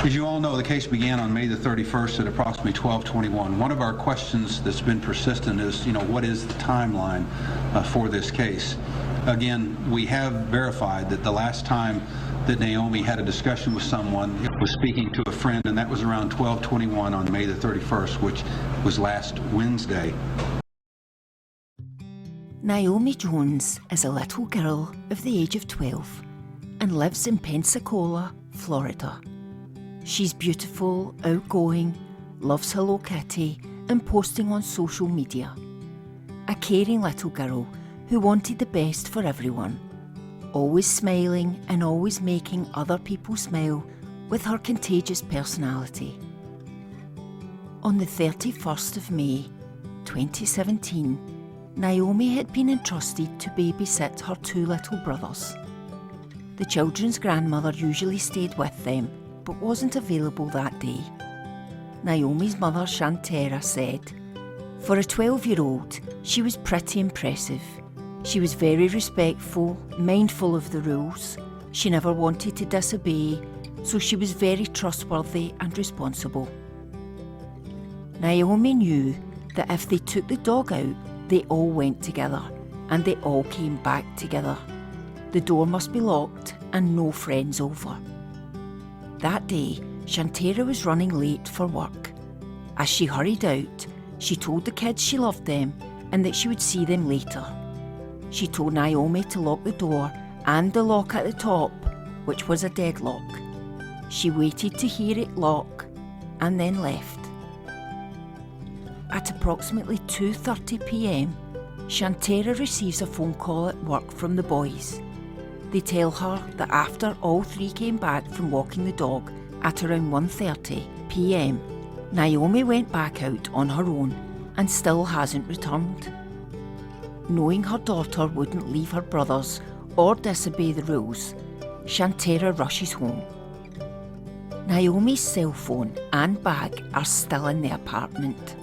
As you all know, the case began on May the 31st at approximately 12:21. One of our questions that's been persistent is, what is the timeline for this case? Again, we have verified that the last time that Naomi had a discussion with someone, it was speaking to a friend, and that was around 12:21 on May the 31st, which was last Wednesday. Naomi Jones is a little girl of the age of 12 and lives in Pensacola, Florida. She's beautiful, outgoing, loves Hello Kitty and posting on social media. A caring little girl who wanted the best for everyone, always smiling and always making other people smile with her contagious personality. On the 31st of May, 2017, Naomi had been entrusted to babysit her two little brothers. The children's grandmother usually stayed with them, but wasn't available that day. Naomi's mother, Shantera, said, "For a 12-year-old, she was pretty impressive. She was very respectful, mindful of the rules. She never wanted to disobey, so she was very trustworthy and responsible." Naomi knew that if they took the dog out, they all went together, and they all came back together. The door must be locked and no friends over. That day, Shantera was running late for work. As she hurried out, she told the kids she loved them and that she would see them later. She told Naomi to lock the door and the lock at the top, which was a deadlock. She waited to hear it lock and then left. At approximately 2:30 p.m, Shantera receives a phone call at work from the boys. They tell her that after all three came back from walking the dog at around 1:30 p.m, Naomi went back out on her own and still hasn't returned. Knowing her daughter wouldn't leave her brothers or disobey the rules, Shantera rushes home. Naomi's cell phone and bag are still in the apartment.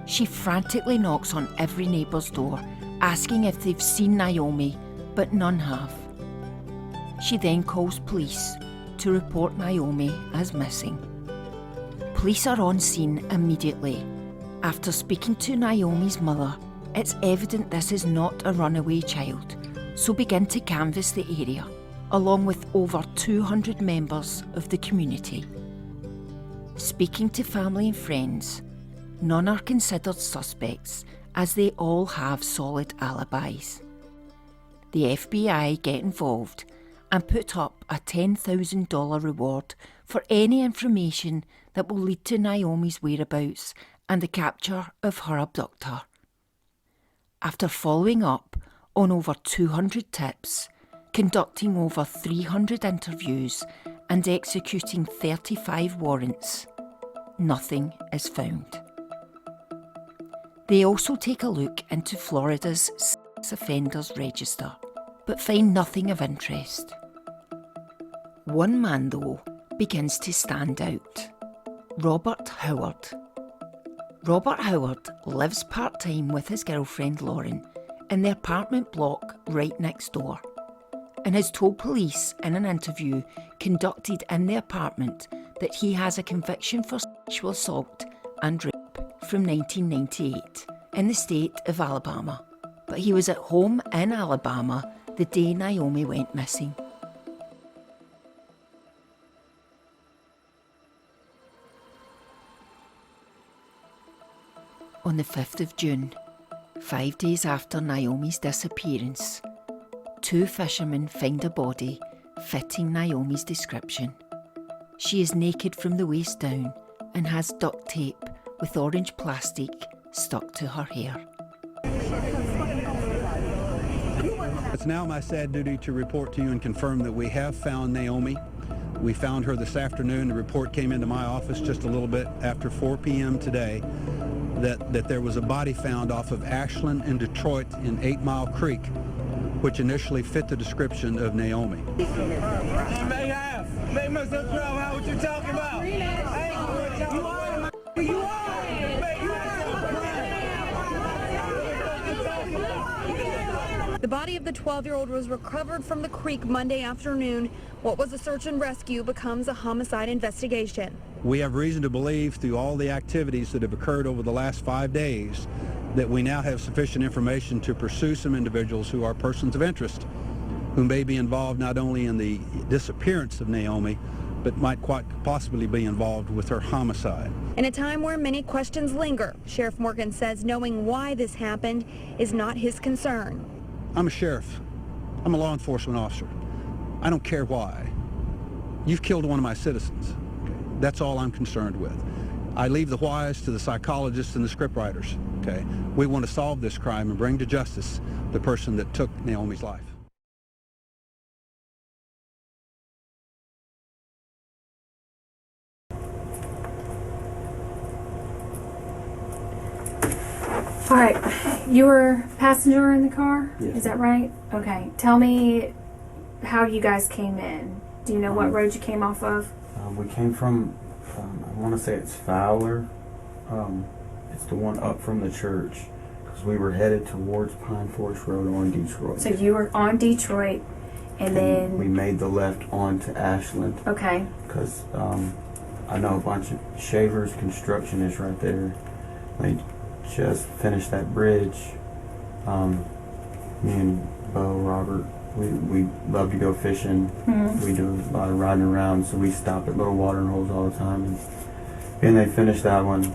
She frantically knocks on every neighbour's door, asking if they've seen Naomi, but none have. She then calls police to report Naomi as missing. Police are on scene immediately. After speaking to Naomi's mother, it's evident this is not a runaway child, so begin to canvass the area, along with over 200 members of the community. Speaking to family and friends, none are considered suspects as they all have solid alibis. The FBI get involved and put up a $10,000 reward for any information that will lead to Naomi's whereabouts and the capture of her abductor. After following up on over 200 tips, conducting over 300 interviews and executing 35 warrants, nothing is found. They also take a look into Florida's sex offenders register, but find nothing of interest. One man, though, begins to stand out: Robert Howard. Robert Howard lives part-time with his girlfriend Lauren in the apartment block right next door, and has told police in an interview conducted in the apartment that he has a conviction for sexual assault and rape from 1998 in the state of Alabama, but he was at home in Alabama the day Naomi went missing. On the 5th of June, 5 days after Naomi's disappearance, two fishermen find a body fitting Naomi's description. She is naked from the waist down and has duct tape with orange plastic stuck to her hair. It's now my sad duty to report to you and confirm that we have found Naomi. We found her this afternoon. The report came into my office just a little bit after 4 p.m. today that there was a body found off of Ashland and Detroit in 8 Mile Creek, which initially fit the description of Naomi. May myself proud. How what you talking about? You are. The body of the 12-year-old was recovered from the creek Monday afternoon What was a search and rescue becomes a homicide investigation. We have reason to believe through all the activities that have occurred over the last 5 days that we now have sufficient information to pursue some individuals who are persons of interest, who may be involved not only in the disappearance of Naomi, but might quite possibly be involved with her homicide. In a time where many questions linger, Sheriff Morgan says knowing why this happened is not his concern. I'm a sheriff. I'm a law enforcement officer. I don't care why. You've killed one of my citizens. Okay? That's all I'm concerned with. I leave the whys to the psychologists and the scriptwriters. Okay? We want to solve this crime and bring to justice the person that took Naomi's life. All right, you were a passenger in the car? Yes. Is that right? Okay, tell me how you guys came in. Do you know what road you came off of? We came from, I want to say it's FourWaller. It's the one up from the church, because we were headed towards Pine Forest Road on Detroit. So you were on Detroit, and then... we made the left onto Ashland. Okay. Because I know a bunch of shavers, constructionists right there. They just finished that bridge. Me and Bo, Robert, we love to go fishing. We do a lot of riding around, so we stop at little watering holes all the time. And they finished that one.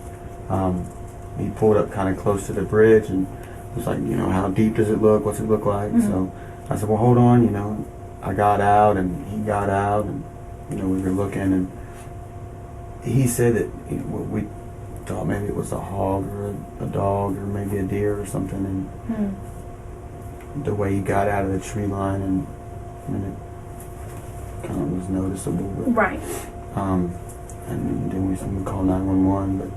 He pulled up kind of close to the bridge and was like, you know, how deep does it look? What's it look like? So I said, well, hold on, you know. I got out and he got out, and you know, we were looking, and he said that we thought maybe it was a hog or a dog or maybe a deer or something, and the way he got out of the tree line, and it kind of was noticeable. But, right. And then we called 911, but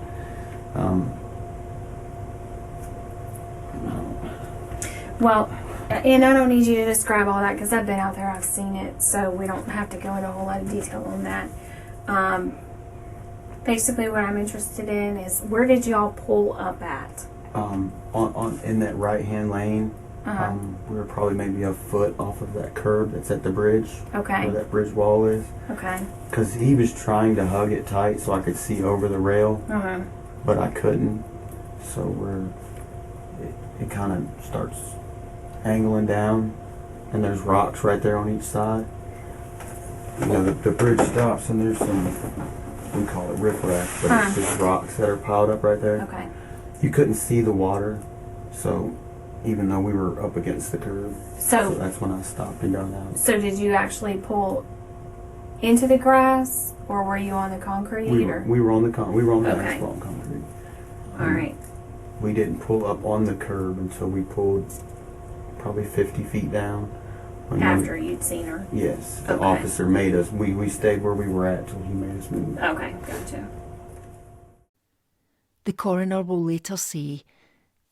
Well, and I don't need you to describe all that because I've been out there, I've seen it, so we don't have to go into a whole lot of detail on that. Basically what I'm interested in is, where did y'all pull up at? In that right-hand lane, we were probably maybe a foot off of that curb that's at the bridge. Okay. Where that bridge wall is. Okay. Because he was trying to hug it tight so I could see over the rail, but I couldn't. So it kind of starts angling down, and there's rocks right there on each side. You know, the bridge stops, and there's some, we call it riprap, but it's just rocks that are piled up right there. Okay. You couldn't see the water, so even though we were up against the curb, so that's when I stopped and got out. So did you actually pull into the grass, or were you on the concrete? We were on the Okay. asphalt concrete. All right. We didn't pull up on the curb until we pulled probably 50 feet down. After you'd seen her? Yes. The Okay. officer made us, we stayed where we were at till he made us move. Okay, gotcha. The coroner will later say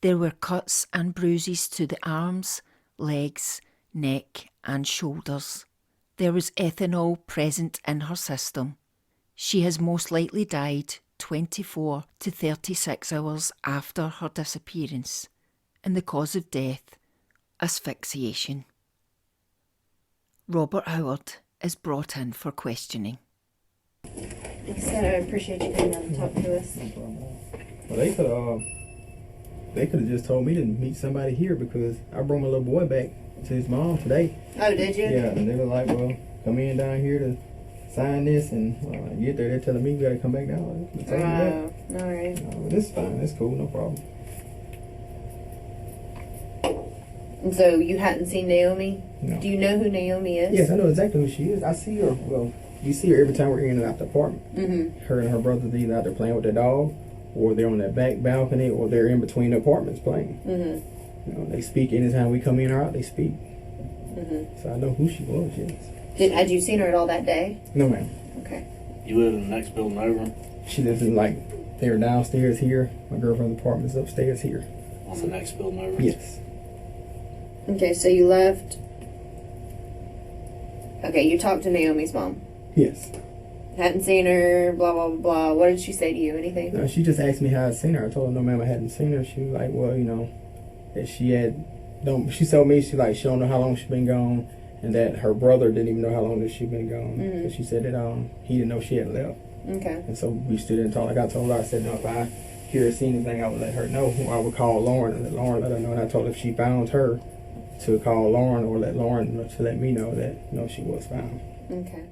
there were cuts and bruises to the arms, legs, neck and shoulders. There was ethanol present in her system. She has most likely died 24 to 36 hours after her disappearance, and the cause of death, asphyxiation. Robert Howard is brought in for questioning. Like I said, I appreciate you coming out and talk to us. Well, they could have just told me to meet somebody here, because I brought my little boy back to his mom today. Oh, did you? Yeah, and they were like, well, come in down here to sign this, and get there, they're telling me you gotta come back down. Oh, all right. No, this is fine, that's cool, no problem. And so you hadn't seen Naomi? No. Do you know who Naomi is? Yes, I know exactly who she is. I see her, well, you see her every time we're in and out the apartment. Mm-hmm. Her and her brother's either out there playing with their dog, or they're on that back balcony, or they're in between the apartments playing. Mm-hmm. You know, they speak anytime we come in or out, they speak. Mm-hmm. So I know who she was, yes. Had you seen her at all that day? No, ma'am. Okay. You live in the next building over? She lives in, like, they're downstairs here. My girlfriend's apartment's upstairs here. On the next building over? Yes. Okay, so you left. Okay, you talked to Naomi's mom. Yes. Hadn't seen her, blah, blah, blah, blah. What did she say to you? Anything? No, she just asked me how I'd seen her. I told her, no, ma'am, I hadn't seen her. She was like, well, you know, that she had, she told me, she don't know how long she's been gone, and that her brother didn't even know how long that she'd been gone. And she said that he didn't know she had left. Okay. And so we stood and talked. Like I told her, I said, no, if I hear or see anything, I would let her know. I would call Lauren and let Lauren let her know. And I told her if she found her, to call Lauren or let Lauren to let me know that she was found. Okay.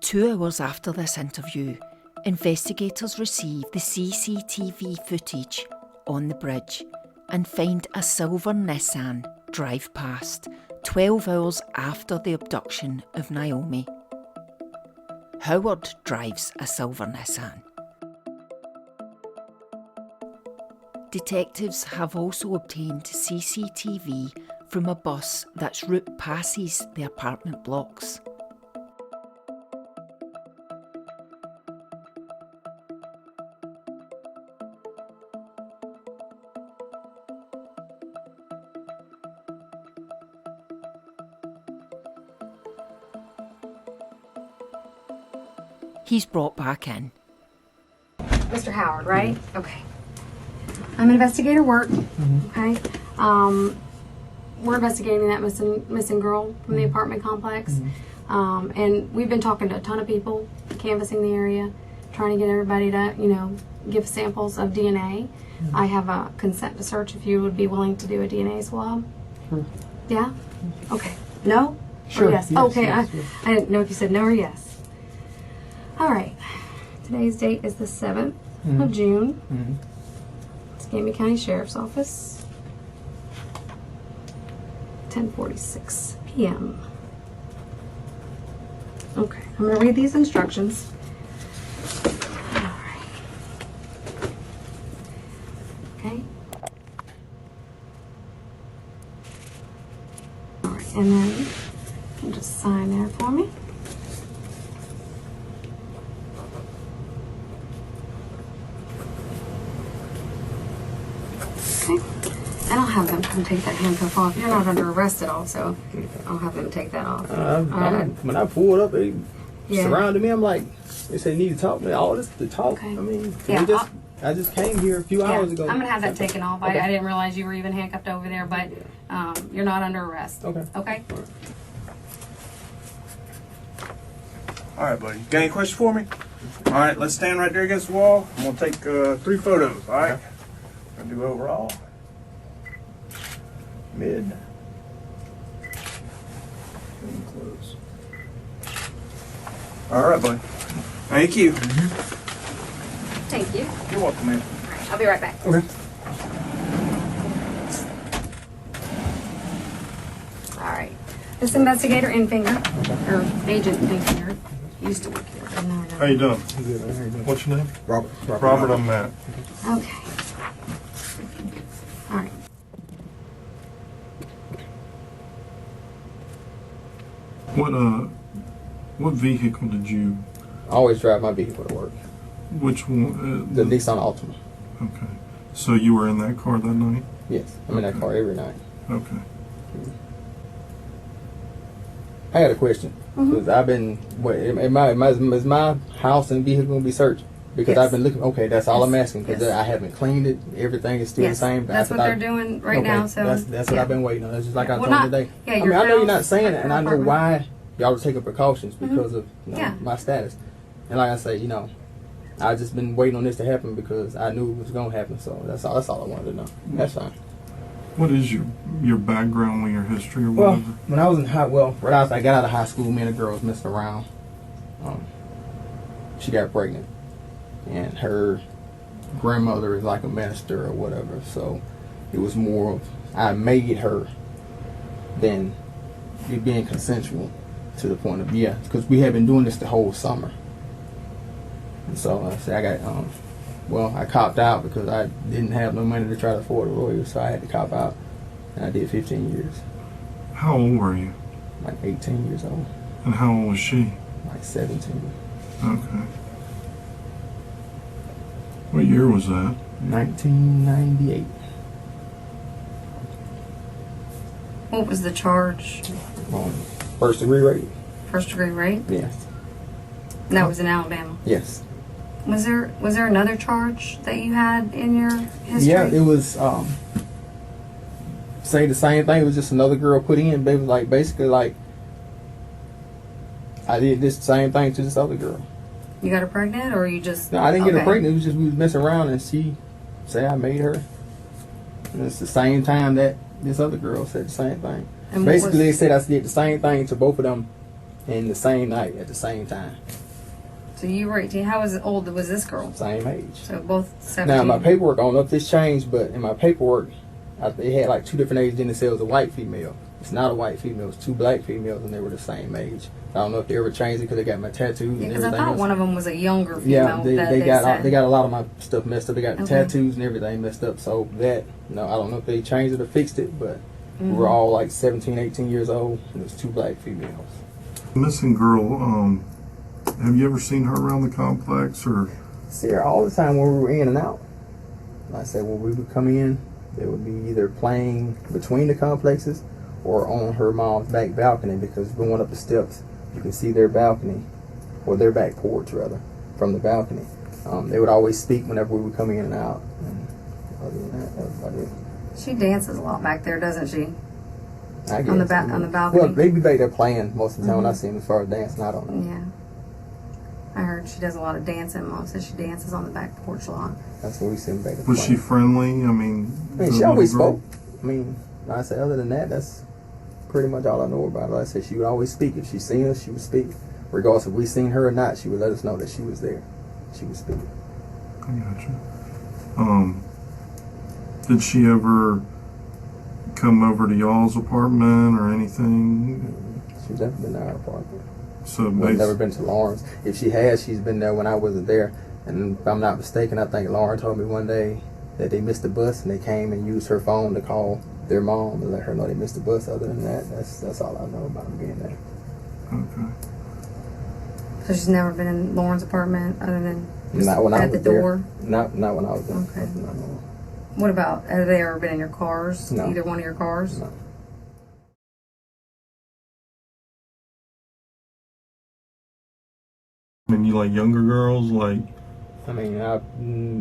2 hours after this interview, investigators receive the CCTV footage on the bridge and find a silver Nissan drive past 12 hours after the abduction of Naomi. Howard drives a silver Nissan. Detectives have also obtained CCTV from a bus that's route passes the apartment blocks. He's brought back in. Mr. Howard, right? Okay. I'm investigator work. Okay. We're investigating that missing girl from the apartment complex. And we've been talking to a ton of people, canvassing the area, trying to get everybody to, give samples of DNA. I have a consent to search if you would be willing to do a DNA swab. Sure. Yeah? Okay. No? Sure. Or yes? Yes, Okay. yes, I didn't know if you said no or yes. All right. Today's date is the 7th of June. Escambia County Sheriff's Office, 10:46 p.m. Okay, I'm going to read these instructions. All right. Okay. All right, and then you can just sign there for me. And I'll have them come take that handcuff off. You're not under arrest at all, so I'll have them take that off. When I pulled up, they surrounded me. I'm like, they said you need to talk. All this to talk. Okay. I mean, Yeah, I just came here a few hours ago. I'm gonna have that taken off. Okay. I didn't realize you were even handcuffed over there, but you're not under arrest. Okay. Okay. All right, buddy. Got any questions for me? All right, let's stand right there against the wall. I'm gonna take 3 photos. All right. Okay. Gonna do overall. Mid. And close. All right, buddy. Thank you. Thank you. You're welcome, man. I'll be right back. Okay. All right. This investigator Infinger, or Agent Infinger, used to work here. But no, How you doing? Good. How you doing? What's your name? Robert. Robert, I'm Matt. Okay. All right. What vehicle did you? I always drive my vehicle to work. Which one? The Nissan Altima. Okay. So you were in that car that night? Yes, I'm in that car every night. Okay. I got a question because I've been. Is my house and vehicle gonna be searched? Because Yes. I've been looking. Okay, that's all Yes. I'm asking because Yes. I haven't cleaned it. Everything is still Yes, the same. that's what they're doing right now. So that's what I've been waiting on. That's just like I Well, told not- you today. yeah, I your mean, I know you're house, not saying it, and I know apartment. why y'all are taking precautions because of Yeah. my status. And like I say, I just been waiting on this to happen because I knew it was gonna happen. So that's all I wanted to know. That's fine. What is your background or your history or Well, whatever? when I was in right after I got out of high school, me and a girl was messing around. She got pregnant, and her grandmother is like a minister or whatever. So it was more of I made her than it being consensual to the point of because we had been doing this the whole summer. And so I said I got I copped out because I didn't have no money to try to afford a lawyer, so I had to cop out, and I did 15 years. How old were you? Like 18 years old. And how old was she? Like 17. Okay. What year was that? 1998. What was the charge? First degree rape. First degree rape? Yes. That was in Alabama. Yes. Was there another charge that you had in your history? Yeah, it was say the same thing. It was just another girl put in. They was like basically like I did this same thing to this other girl. You got her pregnant, or you just? No, I didn't get her Okay. pregnant. It was just we was messing around, and she said I made her. And it's the same time that this other girl said the same thing. And what Basically, they was- said I did the same thing to both of them in the same night at the same time, So you were 18. How old was this girl? same age. So both 17. Now, my paperwork, I don't know if this changed, but in my paperwork, it had like 2 different ages. Then it said it was a white female. It's not a white female. It's 2 black females, and they were the same age. I don't know if they ever changed it because they got my tattoos and Because everything I thought else. one of them was a younger female. Yeah, they said. got a lot of my stuff messed up. They got the Okay. tattoos and everything messed up. So that, no, I don't know if they changed it or fixed it, but we Mm-hmm. were all like 17, 18 years old, and it was 2 black females. Missing girl, have you ever seen her around the complex or? See her all the time when we were in and out. Like I said, when we would come in, they would be either playing between the complexes or on her mom's back balcony, because going up the steps, you can see their balcony, or their back porch rather, from the balcony. They would always speak whenever we would come in and out. And other than that, that was about it. She dances a lot back there, doesn't she? I guess. On the balcony? Well, they be back there playing most of the time when I see them as far as dancing. I don't know. Yeah. I heard she does a lot of dancing. Mom says she dances on the back porch a lot. That's what we see them back there Was she playing. friendly? I mean, She the always little girl? spoke. I mean, like I said, other than that, that's pretty much all I know about her. Like I said, she would always speak. If she seen us, she would speak. Regardless if we seen her or not, she would let us know that she was there. She would speak. I gotcha. Did she ever come over to y'all's apartment or anything? She's never been to our apartment. So We've never been to Lauren's. If she has, she's been there when I wasn't there. And if I'm not mistaken, I think Lauren told me one day that they missed the bus and they came and used her phone to call their mom and let her know they missed the bus. Other than that, that's all I know about them being there. Okay. So she's never been in Lauren's apartment other than just Not when I at was the door? there. Not when I was there. Okay. No. What about, have they ever been in your cars? No. Either one of your cars? No. I mean, you like younger girls? Like, I mean, I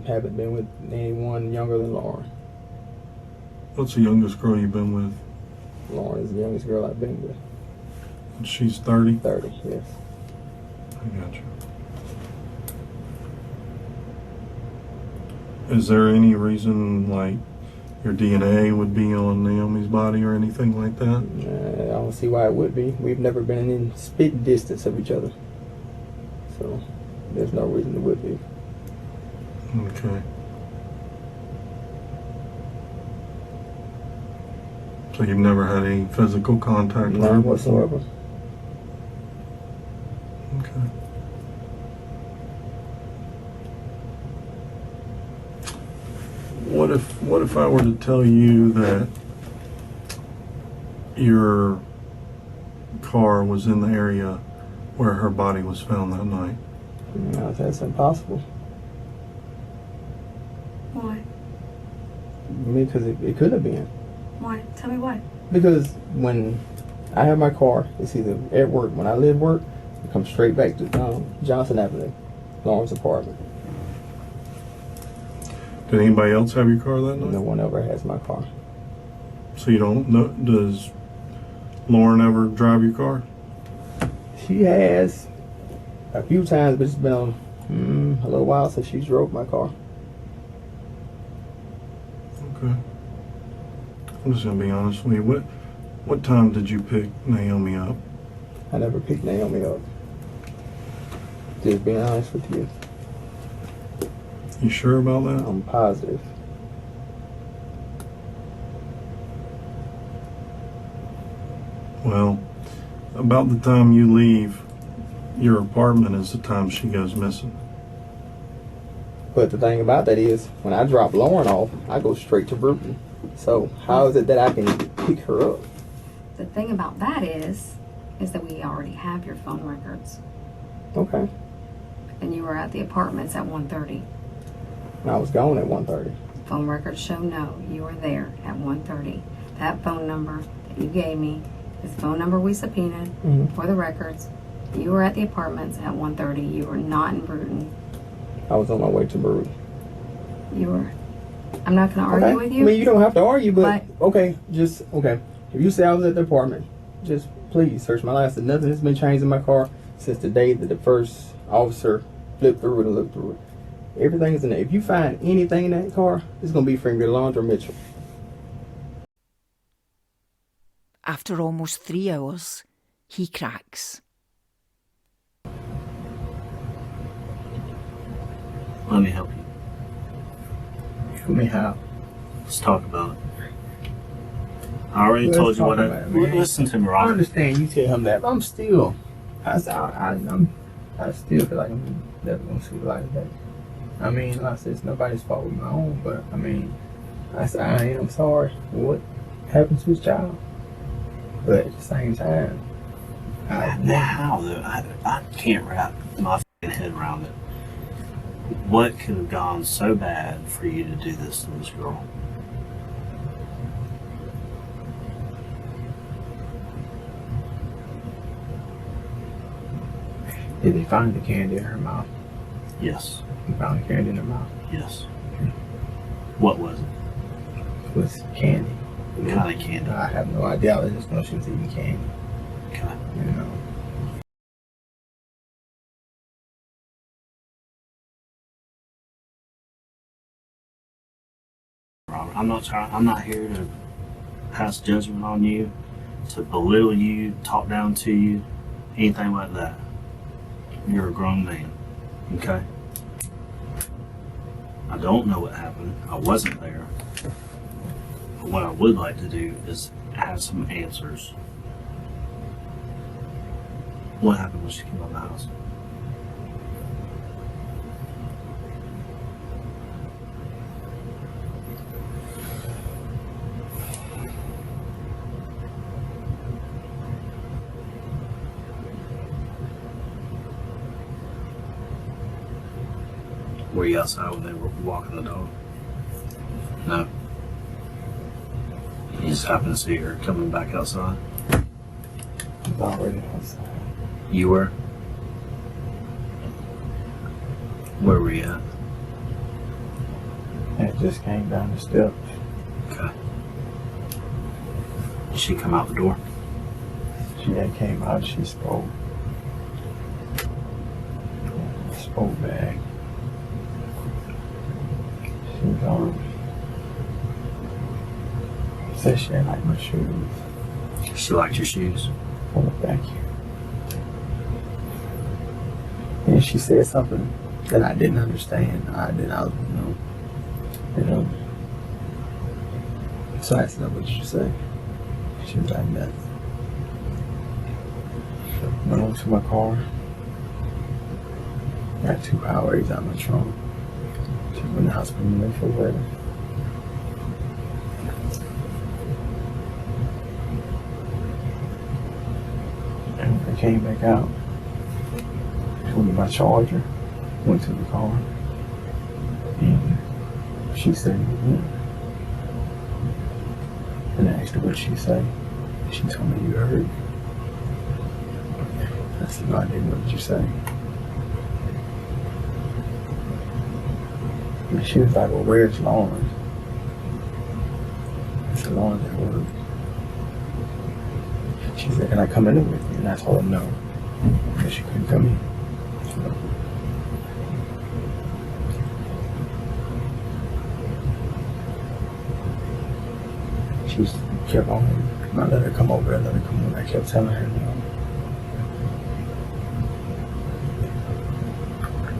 haven't been with anyone younger than Lauren. what's the youngest girl you've been with? Lauren is the youngest girl I've been with. She's 30? 30, yes. I gotcha. Is there any reason, like, your DNA would be on Naomi's body or anything like that? I don't see why it would be. We've never been in spitting distance of each other. So, there's no reason it would be. Okay. So you've never had any physical contact with her None before? whatsoever. Okay. What if I were to tell you that your car was in the area where her body was found that night? No, that's impossible. Why? Because it could have been. Why? Tell me why. Because when I have my car, it's either at work. When I leave work, I come straight back to Johnson Avenue, Lauren's apartment. Did anybody else have your car that night? No one ever has my car. So you don't know, does Lauren ever drive your car? She has a few times, but it's been a little while since she drove my car. Okay. I'm just gonna be honest with you. What time did you pick Naomi up? I never picked Naomi up. Just being honest with you. You sure about that? I'm positive. Well, about the time you leave your apartment is the time she goes missing. But the thing about that is, when I drop Lauren off, I go straight to Bruton. So how is it that I can pick her up? The thing about that is that we already have your phone records. Okay. And you were at the apartments at 1:30. And I was gone at 1:30. Phone records show no, you were there at 1:30. That phone number that you gave me is the phone number we subpoenaed for the records. You were at the apartments at 1:30. You were not in Bruton. I was on my way to Bruton. You were I'm not going to argue Okay. with you. I mean, you don't have to argue, but okay, just okay. If you say I was at the apartment, just please search my license. Nothing has been changed in my car since the day that the first officer flipped through it and looked through it. Everything is in there. If you find anything in that car, it's going to be from your Laundra Mitchell. After almost 3 hours, he cracks. Let me help you. Help me how? Let's talk about it. I already told you what I... Listen to me, I Robert. understand you tell him that, but I'm still... I still feel like I'm never going to see the light of day. I mean, like I said, it's nobody's fault with my own, but I mean, I am sorry for what happened to his child. But at the same time, How, though? I can't wrap my head around it. What could have gone so bad for you to do this to this girl? did they find the candy in her mouth? Yes. They found the candy in her mouth. Yes. What was it? It was candy. What kind of candy? I have no idea. I just know she was eating candy. Okay. You know. Robert, I'm not here to pass judgment on you, to belittle you, talk down to you, anything like that. You're a grown man, okay? I don't know what happened. I wasn't there. But what I would like to do is have some answers. What happened when she came out of the house? Were you outside when they were walking the dog? No. You just happened to see her coming back outside? I was already outside. You were? Where were you at? And it just came down the steps. Okay. Did she come out the door? She had came out, she spoke. Spoke back. She was said she didn't like my shoes. She liked your shoes? Hold it back here. And she said something that I didn't understand. So I asked her, what did you say? She was like, nothing. Went over to my car. Got 2 Powerades out of my trunk. She went in the hospital and went for weather. And when I came back out, told me my charger, went to the car, and she said, and I asked her what she said. She told me, you heard. I said, no, I didn't. What did you say? And she was like, well, where's Lauren? I said, Lauren's at work. She said, can I come in with you? And I told her no, because she couldn't come in. She kept on. I let her come over, I let her come over. I kept telling her no.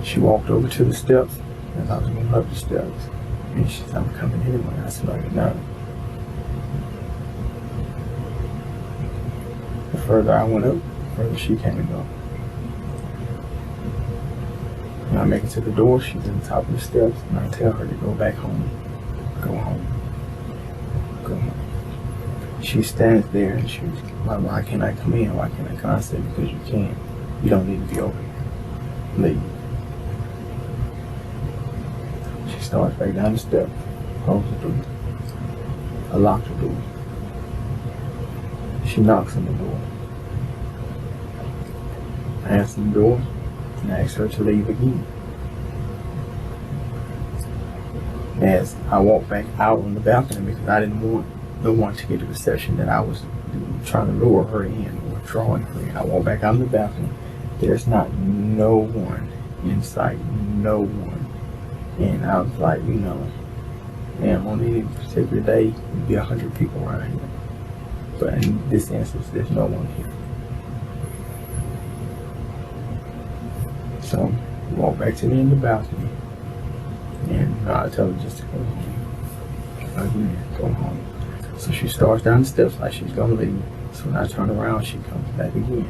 She walked over to the steps as I was going up the steps. And she said, I'm coming anyway. I said, no. The further I went up, the further she came and go. When I make it to the door, she's at the top of the steps, and I tell her to go back home. Go home. Go home. She stands there and she's like, why can't I come in? Why can't I come? I said, because you can't. You don't need to be over here. Leave. She starts back down the steps, closes the door. I lock the door. She knocks on the door. I answer the door and I ask her to leave again. As I walked back out on the balcony because I didn't want no one to get the perception that I was trying to lure her in or drawing her in. I walked back out on the balcony. There's not no one in sight, no one. And I was like, man, on any particular day, there'd be 100 people around here. But in this instance, there's no one here. So, walk back to the end of the balcony. And I tell her just to go home. Again, go home. So she starts down the steps like she's gonna leave. So when I turn around, she comes back again.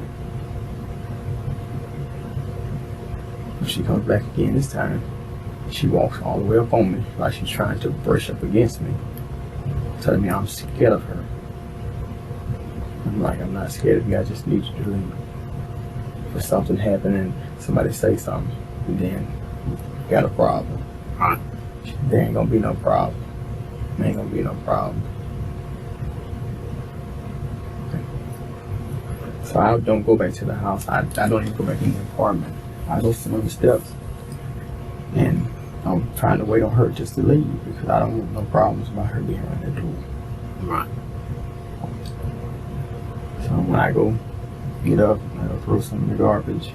When she comes back again this time, she walks all the way up on me like she's trying to brush up against me, telling me I'm scared of her. I'm like, I'm not scared of you, I just need you to leave. If something happened and somebody say something, then you got a problem. There ain't gonna be no problem. There ain't gonna be no problem. Okay. So I don't go back to the house. I don't even go back in the apartment. I go sit on the steps and I'm trying to wait on her just to leave because I don't want no problems about her being around that door. Right. So when I go get up and I go throw some in the garbage,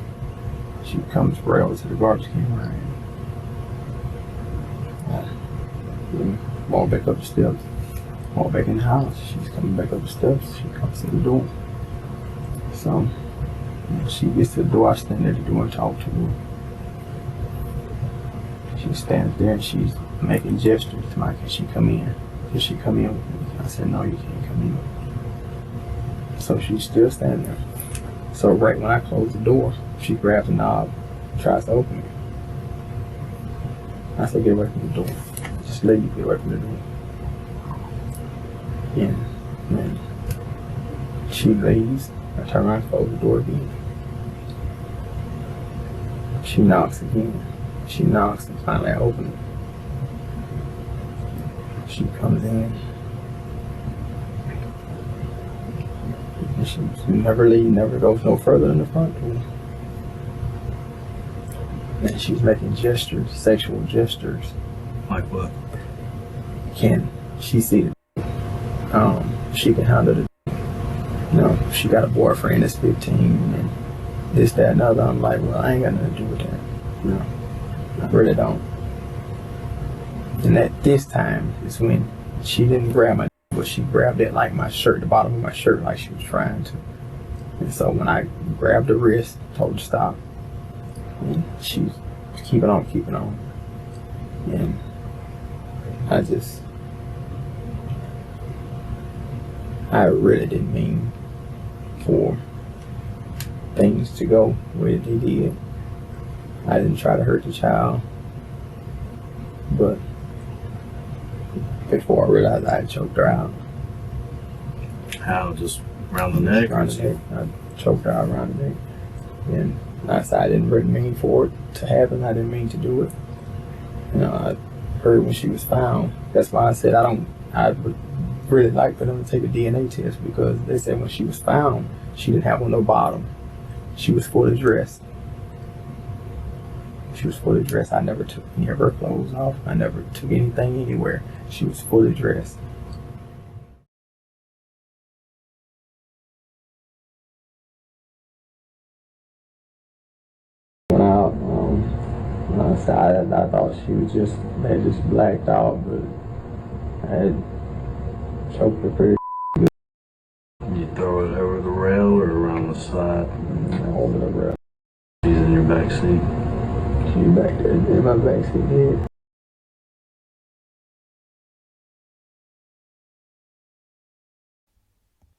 she comes right over to the garbage can where I am. Walk back up the steps, walk back in the house. She's coming back up the steps. She comes to the door. So when she gets to the door, I stand at the door and talk to her. She stands there and she's making gestures to me. Can she come in? Can she come in with me? I said, no, you can't come in. So she's still standing there. So right when I close the door, she grabs the knob, tries to open it. I said, get away from the door. Just let you get away from the door. And when she leaves, I turn around and close the door again. She knocks again. She knocks and finally I open it. She comes in. And she never leaves, never goes no further than the front door. And she's making gestures, sexual gestures. Like what? Can she see it? She can handle it. She got a boyfriend that's 15 and this, that, and other. I'm like, well, I ain't got nothing to do with that. I really don't. And at this time is when she didn't grab my, but she grabbed it like my shirt, the bottom of my shirt, like she was trying to. And so when I grabbed the wrist, told her to stop, and she's keeping on. And I really didn't mean for things to go where they did. I didn't try to hurt the child, but before I realized I had choked her out. How? Just around the neck? Around the neck. I choked her out around the neck. And I said I didn't really mean for it to happen. I didn't mean to do it. I heard when she was found. That's why I said I would really like for them to take a DNA test because they said when she was found, she didn't have on no bottom. She was fully dressed. She was fully dressed. I never took any of her clothes off. I never took anything anywhere. She was fully dressed. Went out. I thought she was had just blacked out, but I had choked her pretty good. You throw it over the rail or around the side? Over the rail. She's in your back seat. She's back there in my back seat here.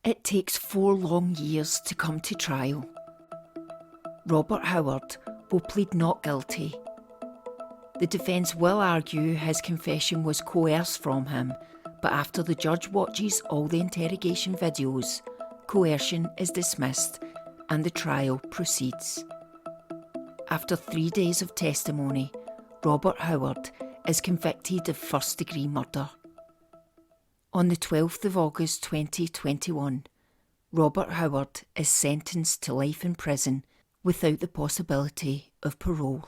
It takes 4 long years to come to trial. Robert Howard will plead not guilty. The defence will argue his confession was coerced from him, but after the judge watches all the interrogation videos, coercion is dismissed and the trial proceeds. After 3 days of testimony, Robert Howard is convicted of first-degree murder. On the 12th of August 2021, Robert Howard is sentenced to life in prison without the possibility of parole.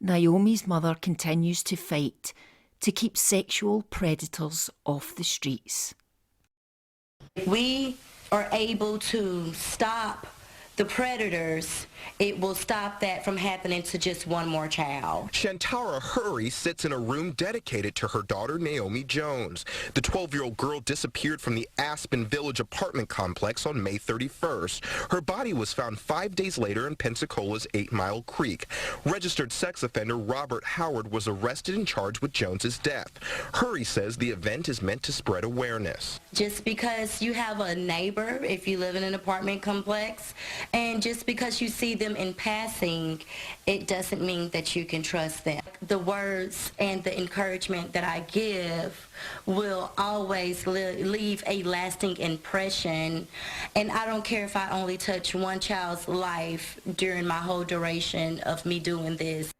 Naomi's mother continues to fight to keep sexual predators off the streets. If we are able to stop the predators, it will stop that from happening to just one more child. Shantara Hurry sits in a room dedicated to her daughter, Naomi Jones. The 12-year-old girl disappeared from the Aspen Village apartment complex on May 31st. Her body was found 5 days later in Pensacola's 8 Mile Creek. Registered sex offender Robert Howard was arrested and charged with Jones's death. Hurry says the event is meant to spread awareness. Just because you have a neighbor, if you live in an apartment complex, and just because you see them in passing, it doesn't mean that you can trust them. The words and the encouragement that I give will always leave a lasting impression, and I don't care if I only touch one child's life during my whole duration of me doing this.